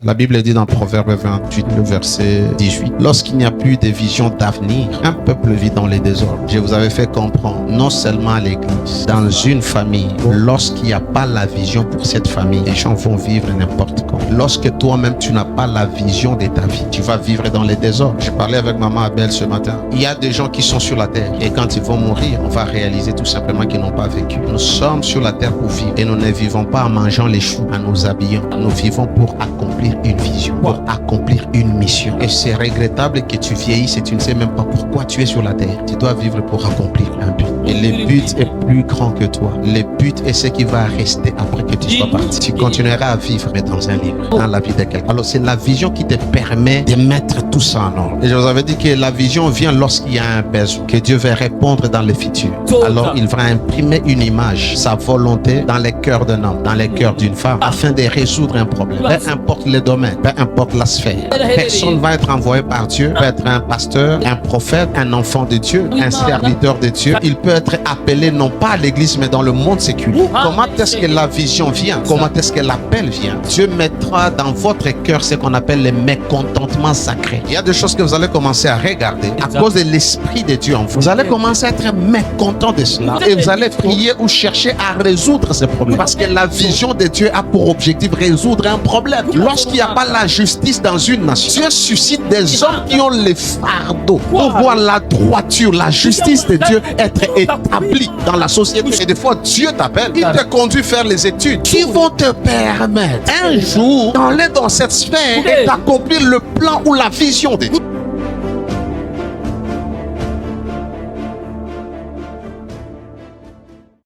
La Bible dit dans Proverbe 28, le verset 18, lorsqu'il n'y a plus de vision d'avenir, un peuple vit dans les désordres. Je vous avais fait comprendre, non seulement à l'église, dans une famille, lorsqu'il n'y a pas la vision pour cette famille, les gens vont vivre n'importe comment. Lorsque toi-même tu n'as pas la vision de ta vie, tu vas vivre dans les désordres. J'ai parlé avec maman Abel ce matin. Il y a des gens qui sont sur la terre et quand ils vont mourir, on va réaliser tout simplement qu'ils n'ont pas vécu. Nous sommes sur la terre pour vivre et nous ne vivons pas en mangeant les choux, en nous habillant. Nous vivons pour accomplir une vision, pour accomplir une mission. Et c'est regrettable que tu vieillisses et tu ne sais même pas pourquoi tu es sur la terre. Tu dois vivre pour accomplir un but. Et le but est plus grand que toi. Le but est ce qui va rester après que tu sois parti. Tu continueras à vivre mais dans un livre, dans la vie de quelqu'un. Alors c'est la vision qui te permet de mettre tout ça en ordre. Et je vous avais dit que la vision vient lorsqu'il y a un besoin, que Dieu veut répondre dans le futur. Alors il va imprimer une image, sa volonté dans les cœurs d'un homme, dans les cœurs d'une femme, afin de résoudre un problème. Peu importe le domaine, peu importe la sphère. Personne va être envoyé par Dieu, peut être un pasteur, un prophète, un enfant de Dieu, un serviteur de Dieu. Il peut être appelé non pas à l'église mais dans le monde séculier. Comment est-ce que la vision vient? Comment est-ce que l'appel vient? Dieu mettra dans votre cœur ce qu'on appelle le mécontentement sacré. Il y a des choses que vous allez commencer à regarder à cause de l'esprit de Dieu en vous. Vous allez commencer à être mécontent de cela et vous allez prier ou chercher à résoudre ces problèmes parce que la vision de Dieu a pour objectif résoudre un problème. Lorsqu'il n'y a pas la justice dans une nation, Dieu suscite des hommes qui ont les fardeaux pour voir la droiture, la justice de Dieu être établie dans la société. Et des fois, Dieu t'appelle, il te conduit faire les études qui vont te permettre un jour d'aller dans cette sphère et d'accomplir le plan ou la vision de Dieu.